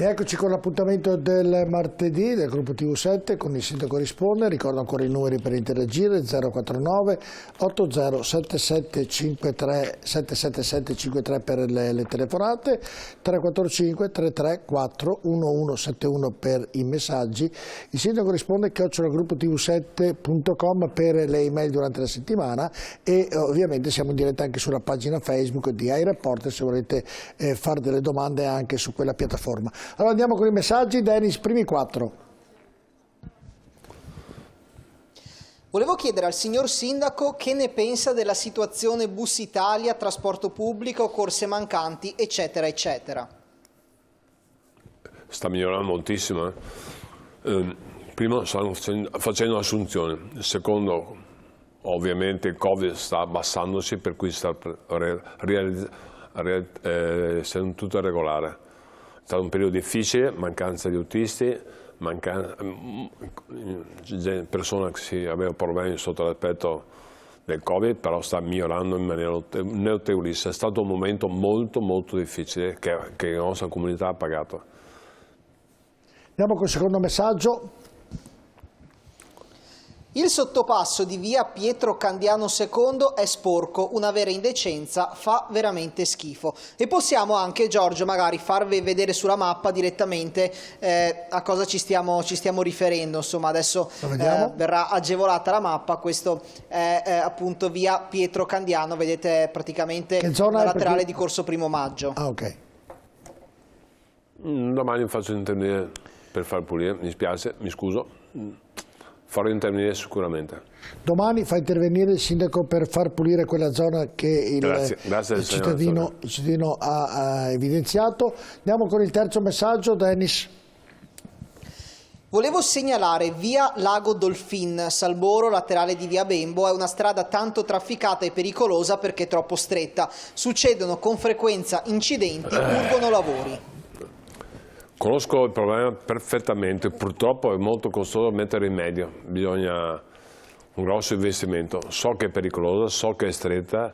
Eccoci con l'appuntamento del martedì del gruppo TV7 con il sindaco risponde. Ricordo ancora i numeri per interagire: 049 8077 53 777 53 per le telefonate, 345 334 1171 per i messaggi. Il sindaco risponde @gruppotv7.com per le email durante la settimana, e ovviamente siamo in diretta anche sulla pagina Facebook di iReporter se volete fare delle domande anche su quella piattaforma. Allora andiamo con i messaggi. Dennis, primi 4. Volevo chiedere al signor sindaco che ne pensa della situazione Bus Italia, trasporto pubblico, corse mancanti, eccetera, eccetera. Sta migliorando moltissimo. Primo, stanno facendo assunzioni. Secondo, ovviamente il Covid sta abbassandosi, per cui sta essendo tutto regolare. È stato un periodo difficile, mancanza di autisti, persone che si avevano problemi sotto l'aspetto del Covid, però sta migliorando in maniera notevolissima. È stato un momento molto difficile che la nostra comunità ha pagato. Andiamo col secondo messaggio. Il sottopasso di via Pietro Candiano II è sporco, una vera indecenza, fa veramente schifo. E possiamo anche, Giorgio, magari farvi vedere sulla mappa direttamente a cosa ci stiamo riferendo. Insomma, adesso verrà agevolata la mappa. Questo è appunto via Pietro Candiano, vedete praticamente la laterale di Corso Primo Maggio. Ah, ok. Domani faccio intervenire per far pulire, mi spiace, mi scuso. Farò intervenire sicuramente. Domani fa intervenire il sindaco per far pulire quella zona che il cittadino ha evidenziato. Andiamo con il terzo messaggio, Dennis. Volevo segnalare via Lago Dolfin, Salboro, laterale di via Bembo, è una strada tanto trafficata e pericolosa perché è troppo stretta. Succedono con frequenza incidenti, urgono lavori. Conosco il problema perfettamente, purtroppo è molto costoso mettere rimedio, bisogna un grosso investimento. So che è pericolosa, so che è stretta,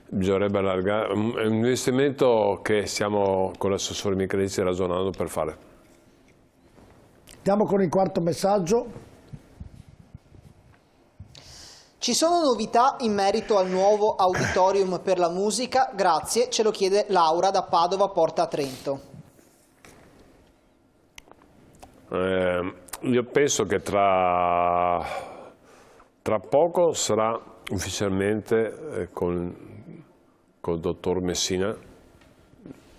bisognerebbe allargare, è un investimento che stiamo con l'assessore Michelici ragionando per fare. Andiamo con il quarto messaggio. Ci sono novità in merito al nuovo auditorium per la musica? Grazie, ce lo chiede Laura da Padova, Porta a Trento. Io penso che tra poco sarà ufficialmente con il dottor Messina,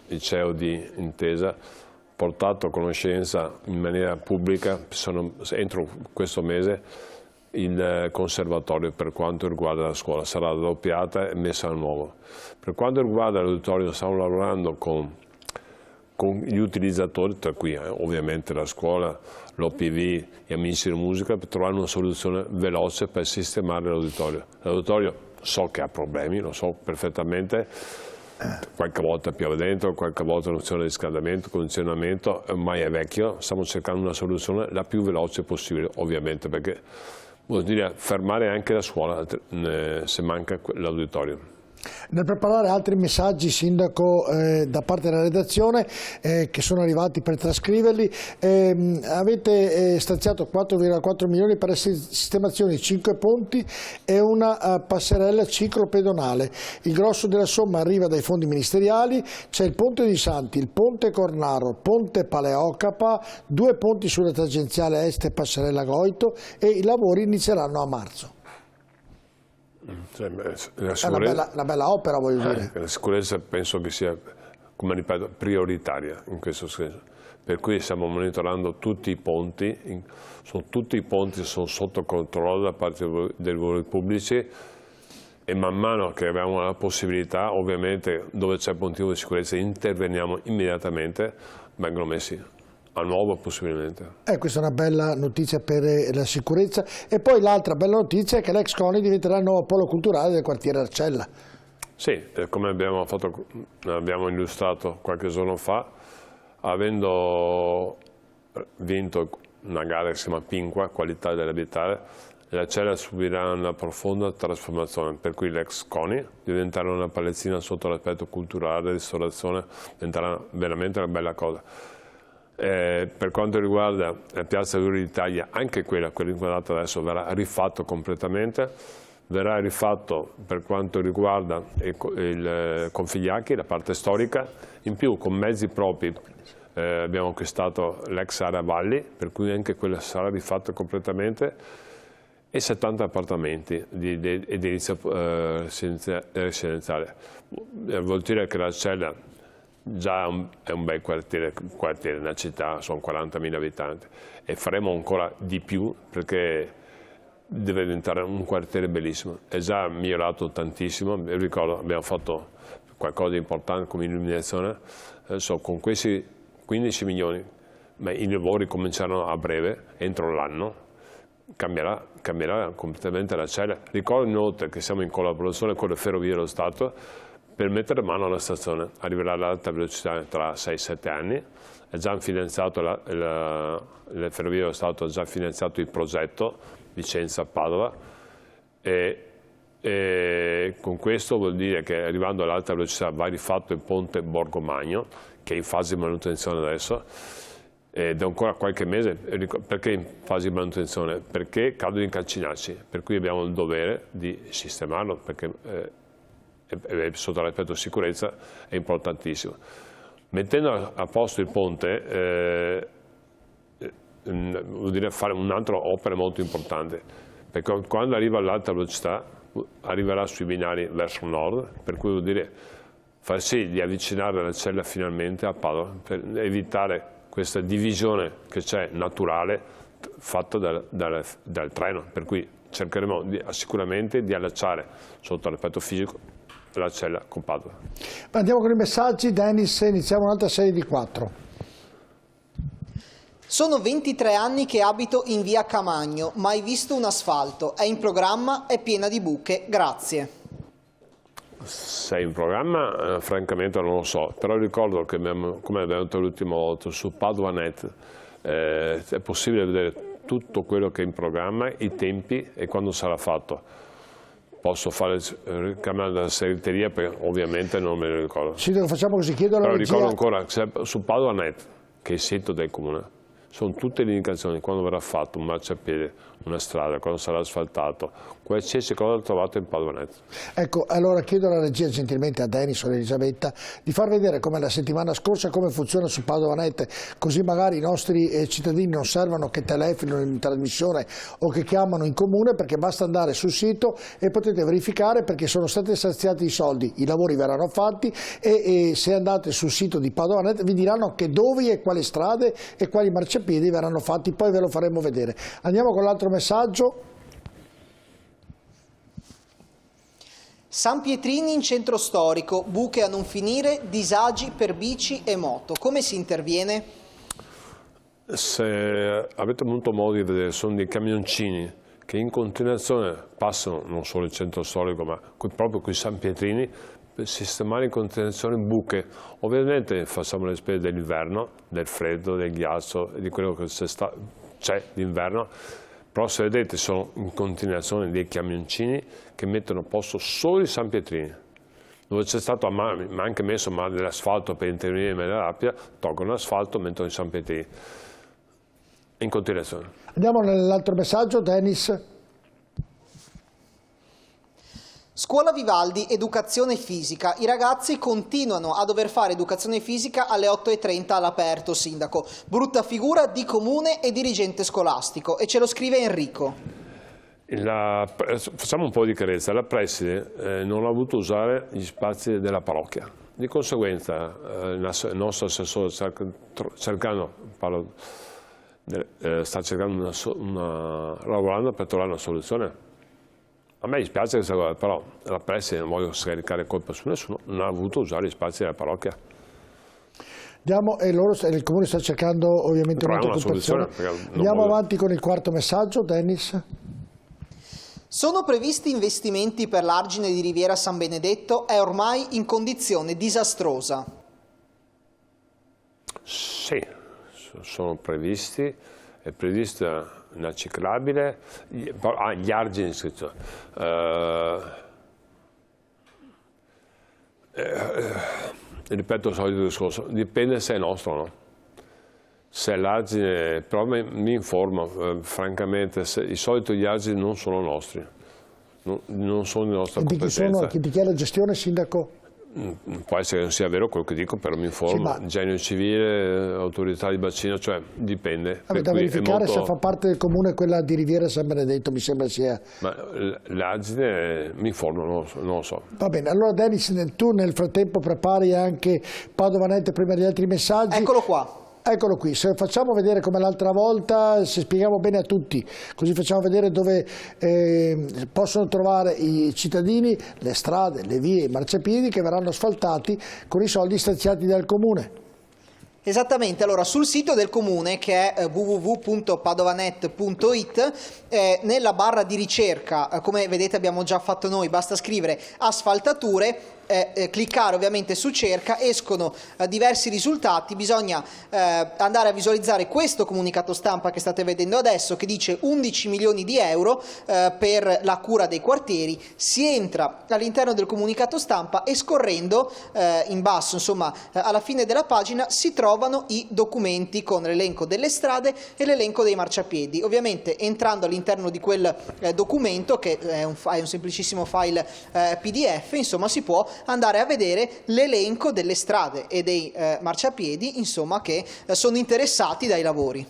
il CEO di Intesa, portato a conoscenza in maniera pubblica, entro questo mese, il conservatorio per quanto riguarda la scuola. Sarà raddoppiata e messa a nuovo. Per quanto riguarda l'auditorio stiamo lavorando con gli utilizzatori, tra cui ovviamente la scuola, l'OPV, gli amici di musica, per trovare una soluzione veloce per sistemare l'auditorio. L'auditorio so che ha problemi, lo so perfettamente, qualche volta piove dentro, qualche volta non c'è riscaldamento, condizionamento, ormai è vecchio, stiamo cercando una soluzione la più veloce possibile, ovviamente, perché vuol dire fermare anche la scuola se manca l'auditorio. Nel preparare altri messaggi, sindaco, da parte della redazione che sono arrivati per trascriverli, avete stanziato 4,4 milioni per la sistemazione di 5 ponti e una passerella ciclopedonale. Il grosso della somma arriva dai fondi ministeriali. C'è il ponte di Santi, il ponte Cornaro, il ponte Paleocapa, 2 ponti sulla tangenziale est e passerella Goito, e i lavori inizieranno a marzo. Cioè, è una bella opera, voglio dire. La sicurezza penso che sia, come ripeto, prioritaria in questo senso. Per cui stiamo monitorando tutti i ponti, tutti i ponti sono sotto controllo da parte dei lavori pubblici, e man mano che abbiamo la possibilità, ovviamente dove c'è motivo di sicurezza interveniamo immediatamente, vengono messi a nuovo possibilmente. Questa è una bella notizia per la sicurezza. E poi l'altra bella notizia è che l'ex CONI diventerà il nuovo polo culturale del quartiere Arcella. Sì, come abbiamo illustrato qualche giorno fa, avendo vinto una gara che si chiama Pinqua, qualità dell'abitare, l'Arcella subirà una profonda trasformazione, per cui l'ex CONI diventerà una palazzina sotto l'aspetto culturale, ristorazione, diventerà veramente una bella cosa. Per quanto riguarda la Piazza Durio d'Italia, anche quella inquadrata adesso verrà rifatto completamente, verrà rifatto per quanto riguarda il Configliacchi, la parte storica, in più con mezzi propri abbiamo acquistato l'ex area Valli, per cui anche quella sarà rifatta completamente, e 70 appartamenti di edilizia residenziale. Vuol dire che la Cella già è un bel quartiere, nella città sono 40.000 abitanti, e faremo ancora di più perché deve diventare un quartiere bellissimo. È già migliorato tantissimo, mi ricordo abbiamo fatto qualcosa di importante come illuminazione, adesso con questi 15 milioni, ma i lavori cominceranno a breve, entro l'anno, cambierà completamente la Cella. Ricordo inoltre che siamo in collaborazione con le Ferrovie dello Stato per mettere mano alla stazione. Arriverà l'alta velocità tra 6-7 anni, è già finanziato le Ferrovie dello Stato ha già finanziato il progetto Vicenza-Padova, e con questo vuol dire che arrivando all'alta velocità va rifatto il ponte Borgomagno, che è in fase di manutenzione adesso, ed è ancora qualche mese. Perché in fase di manutenzione? Perché cadono i calcinacci, per cui abbiamo il dovere di sistemarlo, perché sotto l'aspetto sicurezza è importantissimo. Mettendo a posto il ponte vuol dire fare un'altra opera molto importante, perché quando arriva all'alta velocità arriverà sui binari verso nord, per cui vuol dire far sì di avvicinare la Cella finalmente a Padova, per evitare questa divisione che c'è naturale fatta dal treno, per cui cercheremo sicuramente di allacciare sotto l'aspetto fisico la Cella con Padova. Andiamo con i messaggi, Dennis, iniziamo un'altra serie di 4. Sono 23 anni che abito in via Camagno, mai visto un asfalto, è in programma, è piena di buche, grazie. Se è in programma, francamente non lo so, però ricordo che come abbiamo detto l'ultima volta su PadovaNet, è possibile vedere tutto quello che è in programma, i tempi e quando sarà fatto. Posso fare chiamare dalla segreteria perché ovviamente non me lo ricordo. Sì, facciamo così, chiedo alla però regia. Ricordo ancora su PadovaNet, che è il sito del comune, sono tutte le indicazioni, quando verrà fatto un marciapiede, una strada, quando sarà asfaltato, qualsiasi cosa trovato in PadovaNet. Ecco, allora chiedo alla regia gentilmente a Denis o a Elisabetta di far vedere come la settimana scorsa come funziona su PadovaNet, così magari i nostri cittadini non servono che telefonino in trasmissione o che chiamano in comune, perché basta andare sul sito e potete verificare, perché sono stati stanziati i soldi, i lavori verranno fatti e se andate sul sito di PadovaNet vi diranno che dove e quali strade e quali marciapiedi verranno fatti, poi ve lo faremo vedere. Andiamo con l'altro messaggio. San Pietrini in centro storico, buche a non finire, disagi per bici e moto. Come si interviene? Se avete avuto modo di vedere, sono dei camioncini che in continuazione passano non solo il centro storico, ma proprio qui San Pietrini, per sistemare in continuazione buche. Ovviamente facciamo le spese dell'inverno, del freddo, del ghiaccio e di quello che c'è d'inverno. Però se vedete sono in continuazione dei camioncini che mettono a posto solo i San Pietrini. Dove c'è stato ma anche messo dell'asfalto per intervenire in maniera rapida, tolgono l'asfalto e mettono i San Pietrini. In continuazione. Andiamo nell'altro messaggio, Dennis. Scuola Vivaldi, educazione fisica. I ragazzi continuano a dover fare educazione fisica alle 8:30 all'aperto, sindaco. Brutta figura di comune e dirigente scolastico. E ce lo scrive Enrico. Facciamo un po' di chiarezza. La preside non ha voluto usare gli spazi della parrocchia. Di conseguenza il nostro assessore sta cercando lavorando per trovare una soluzione. A me dispiace questa cosa, però la preside, non voglio scaricare colpa su nessuno, non ha voluto usare gli spazi della parrocchia. Andiamo, e il comune sta cercando ovviamente un'occupazione. Andiamo avanti con il quarto messaggio, Dennis. Sono previsti investimenti per l'argine di Riviera San Benedetto, è ormai in condizione disastrosa. Sì, sono previsti, è prevista una ciclabile, gli argini, ripeto il solito discorso, dipende se è nostro o no. se l'argine, però mi informo, francamente, i soliti argini non sono nostri, non sono di nostra competenza. Di chi è la gestione, sindaco? Può essere che non sia vero quello che dico, però mi informo. Sì, Genio civile, autorità di bacino, cioè dipende. Da verificare se fa parte del comune quella di Riviera San Benedetto, mi sembra sia. Ma l'argine mi informo, non lo so. Va bene, allora Denis, tu nel frattempo prepari anche Padovanet prima degli altri messaggi. Eccolo qua. Eccolo qui, se facciamo vedere come l'altra volta, se spieghiamo bene a tutti, così facciamo vedere dove possono trovare i cittadini le strade, le vie, i marciapiedi che verranno asfaltati con i soldi stanziati dal comune. Esattamente, allora sul sito del comune, che è www.padovanet.it, nella barra di ricerca, come vedete abbiamo già fatto noi, basta scrivere asfaltature, cliccare ovviamente su cerca, escono diversi risultati, bisogna andare a visualizzare questo comunicato stampa che state vedendo adesso, che dice 11 milioni di euro per la cura dei quartieri. Si entra all'interno del comunicato stampa e scorrendo in basso, insomma alla fine della pagina, si trovano i documenti con l'elenco delle strade e l'elenco dei marciapiedi. Ovviamente entrando all'interno di quel documento, che è un semplicissimo file PDF, insomma si può andare a vedere l'elenco delle strade e dei marciapiedi, insomma, che sono interessati dai lavori.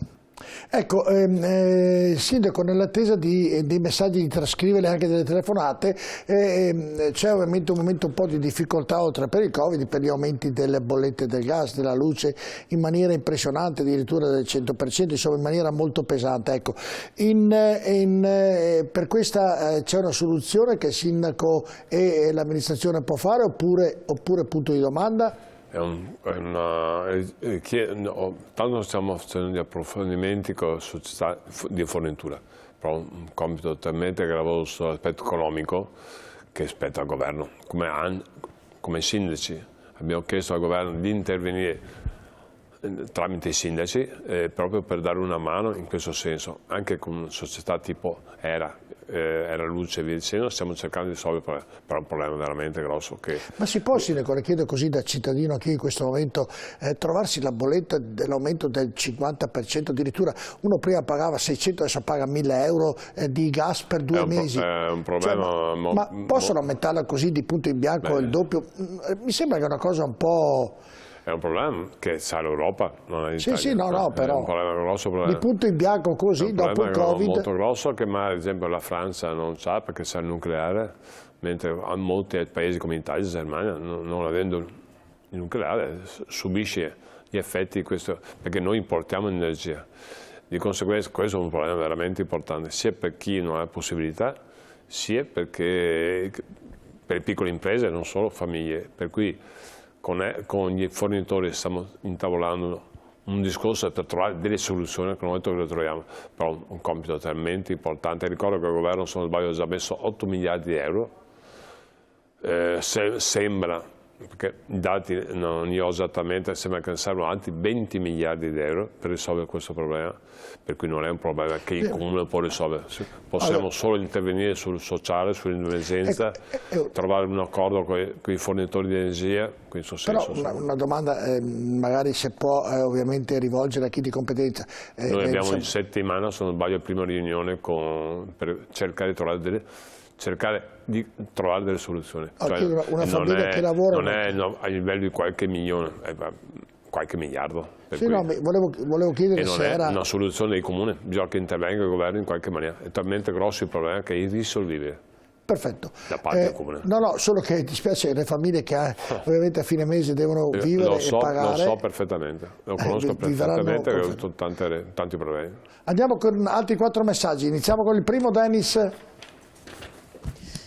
Ecco, Sindaco, nell'attesa dei messaggi di trascrivere anche delle telefonate, c'è ovviamente un momento un po' di difficoltà oltre per il Covid, per gli aumenti delle bollette del gas, della luce in maniera impressionante, addirittura del 100%, insomma in maniera molto pesante. Ecco, per questa c'è una soluzione che il Sindaco e l'amministrazione può fare oppure punto di domanda? Tanto stiamo facendo gli approfondimenti con la società di fornitura, però un compito talmente gravoso sull'aspetto economico che spetta al governo. Come sindaci abbiamo chiesto al governo di intervenire tramite i sindaci proprio per dare una mano in questo senso, anche con società tipo Era Luce e via dicendo, stiamo cercando di risolvere, però è un problema veramente grosso. Ma si può, Sindaco, le chiedo così da cittadino anche in questo momento, trovarsi la bolletta dell'aumento del 50%, addirittura uno prima pagava 600, adesso paga 1000 euro di gas per 2 mesi. È un problema. Cioè, ma possono aumentarla così di punto in bianco il doppio? Mi sembra che è una cosa un po'... È un problema che sa l'Europa, non è l'Italia. Sì, no, però è un problema grosso. Problema. Di punto in bianco così, dopo il Covid. È molto grosso che ad esempio la Francia non sa perché sa il nucleare, mentre molti paesi come l'Italia e la Germania, non avendo il nucleare, subisce gli effetti di questo, perché noi importiamo energia. Di conseguenza questo è un problema veramente importante, sia per chi non ha possibilità, sia perché per le piccole imprese, non solo famiglie. Per cui con gli fornitori stiamo intavolando un discorso per trovare delle soluzioni che non le troviamo, però un compito talmente importante. Ricordo che il governo, se non sbaglio, ha già messo 8 miliardi di euro, sembra, perché i dati non li ho esattamente, sembra che ne servono altri 20 miliardi di euro per risolvere questo problema, per cui non è un problema che il comune può risolvere, possiamo solo intervenire sul sociale, sull'emergenza, trovare un accordo con i fornitori di energia. Però una domanda, magari se può ovviamente rivolgere a chi di competenza. Noi abbiamo in settimana, se non sbaglio, la prima riunione per cercare di trovare delle soluzioni. Cioè, una famiglia che lavora... Non è a livello di qualche milione, qualche miliardo. Sì, no, volevo chiedere se era... Non è una soluzione dei comuni, bisogna che intervenga il governo in qualche maniera. È talmente grosso il problema che è irrisolvibile. Perfetto. Da parte del comune. No, solo che dispiace le famiglie che ovviamente a fine mese devono vivere e pagare. Lo so perfettamente, lo conosco perfettamente, che ho avuto tanti problemi. Andiamo con altri 4 messaggi, iniziamo con il primo, Denis.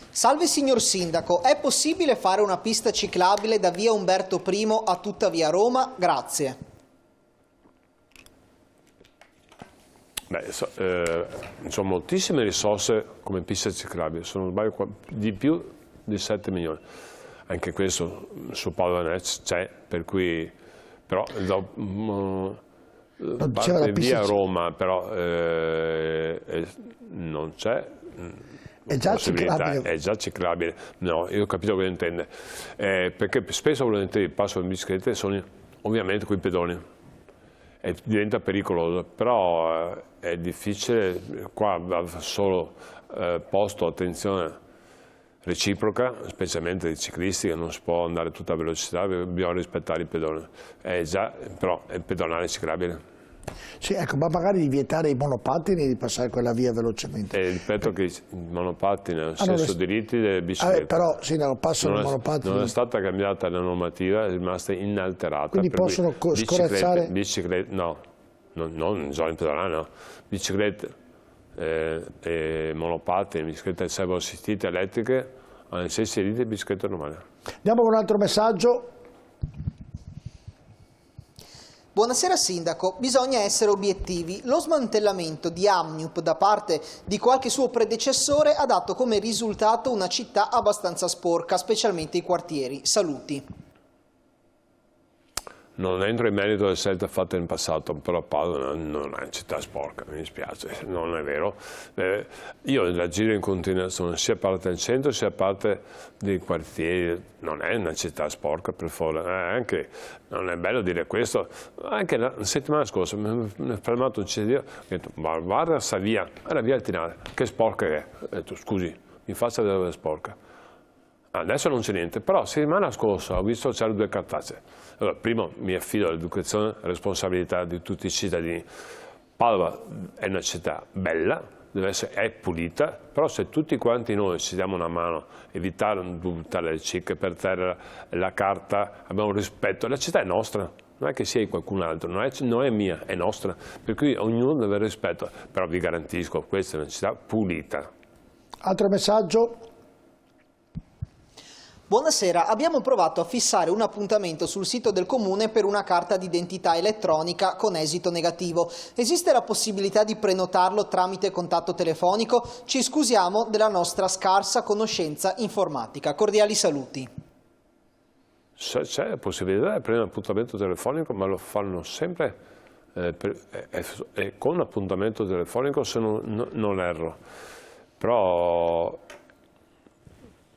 Salve signor Sindaco, è possibile fare una pista ciclabile da via Umberto I a tutta via Roma? Grazie. Sono moltissime risorse come piste ciclabili, sono di più di 7 milioni. Anche questo su Padovanet c'è, per cui però via Roma però non c'è. È già ciclabile? È già ciclabile, no, io ho capito cosa intende, perché spesso volentieri passo in biciclette sono ovviamente con i pedoni diventa pericoloso, però è difficile, qua va solo posto attenzione reciproca, specialmente dei ciclisti, che non si può andare a tutta velocità, bisogna rispettare i pedoni. Però è pedonale ciclabile. Sì, ecco, ma magari di vietare ai monopattini di passare quella via velocemente. Ripeto che i monopattini hanno lo stesso diritti delle biciclette. Però sì, no, passano i monopattini. Non è stata cambiata la normativa, è rimasta inalterata. Quindi possono scorazzare? Biciclette, no, non in zone pedonali, no. Biciclette e monopattini, biciclette servo assistite elettriche hanno gli stessi diritti di biciclette normali. Andiamo con un altro messaggio. Buonasera Sindaco, bisogna essere obiettivi. Lo smantellamento di Amniup da parte di qualche suo predecessore ha dato come risultato una città abbastanza sporca, specialmente i quartieri. Saluti. Non entro in merito alle scelte fatte in passato, però Padova non è una città sporca, mi dispiace, non è vero. Io la giro in continuazione, sia parte del centro sia parte dei quartieri, non è una città sporca, per favore. Anche, non è bello dire questo, anche la settimana scorsa mi è fermato un cittadino e ho detto, ma guarda sta via, è la via al Tinale, che sporca è? Ho detto, scusi, mi faccia vedere dove è sporca. Adesso non c'è niente, però settimana scorsa ho visto c'erano 2 cartacee. Allora, primo mi affido all'educazione e responsabilità di tutti i cittadini. Padova è una città bella, è pulita, però se tutti quanti noi ci diamo una mano, evitare di buttare le cicche per terra, la carta, abbiamo rispetto, la città è nostra. Non è che sia di qualcun altro, non è mia, è nostra, per cui ognuno deve avere rispetto, però vi garantisco, questa è una città pulita. Altro messaggio? Buonasera, abbiamo provato a fissare un appuntamento sul sito del Comune per una carta d'identità elettronica con esito negativo. Esiste la possibilità di prenotarlo tramite contatto telefonico? Ci scusiamo della nostra scarsa conoscenza informatica. Cordiali saluti. C'è la possibilità di prendere un appuntamento telefonico, ma lo fanno sempre con appuntamento telefonico, se non erro. Però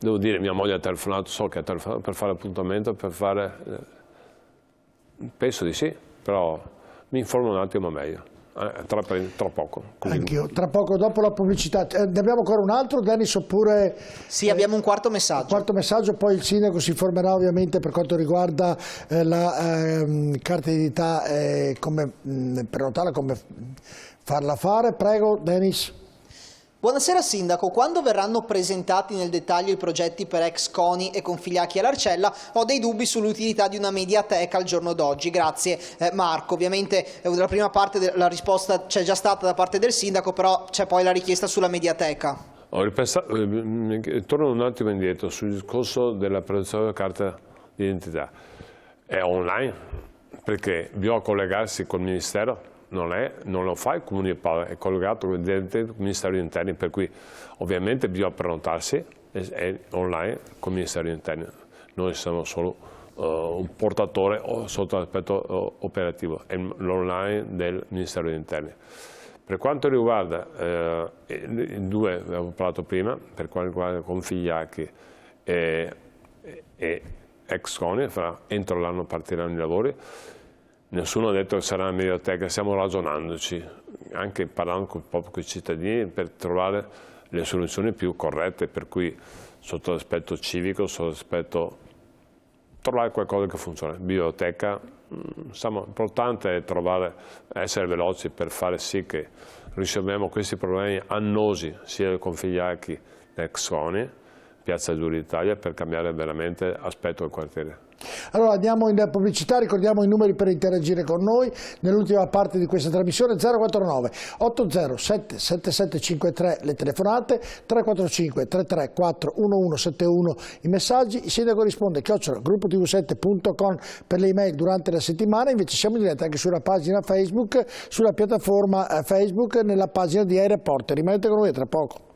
devo dire, mia moglie ha telefonato, so che ha telefonato per fare appuntamento, penso di sì, però mi informo un attimo meglio. Tra poco. Anch'io, tra poco dopo la pubblicità. Ne abbiamo ancora un altro, Dennis, oppure... Sì, abbiamo un quarto messaggio. Un quarto messaggio, poi il sindaco si informerà ovviamente per quanto riguarda la carta d'identità, come prenotarla, come farla fare. Prego, Dennis. Buonasera Sindaco, quando verranno presentati nel dettaglio i progetti per ex CONI e Configliacchi all'Arcella ho dei dubbi sull'utilità di una mediateca al giorno d'oggi. Grazie Marco. Ovviamente la prima parte la risposta c'è già stata da parte del Sindaco, però c'è poi la richiesta sulla mediateca. Torno un attimo indietro sul discorso della produzione della carta d'identità. È online perché bisogna collegarsi col Ministero. Non lo fa il Comune di Padova, è collegato con il Ministero degli Interni, per cui ovviamente bisogna prenotarsi, è online con il Ministero degli Interni. Noi siamo solo un portatore sotto l'aspetto operativo, è l'online del Ministero degli Interni. Per quanto riguarda i due, abbiamo parlato prima, per quanto riguarda Configliacchi e ex CONI, entro l'anno partiranno i lavori. Nessuno ha detto che sarà una mediateca, stiamo ragionandoci, anche parlando con i cittadini per trovare le soluzioni più corrette, per cui sotto l'aspetto civico, sotto l'aspetto trovare qualcosa che funziona. Biblioteca, l'importante è essere veloci per fare sì che risolviamo questi problemi annosi sia del Configliacchi che ex CONI, Piazza Giulio d'Italia, per cambiare veramente aspetto del quartiere. Allora andiamo in pubblicità, ricordiamo i numeri per interagire con noi nell'ultima parte di questa trasmissione: 049 807 7753 le telefonate, 345 334 1171 i messaggi, il sindaco risponde @gruppotv7.com per le email durante la settimana. Invece siamo in diretta anche sulla pagina Facebook, sulla piattaforma Facebook, nella pagina di iReporter. Rimanete con noi tra poco.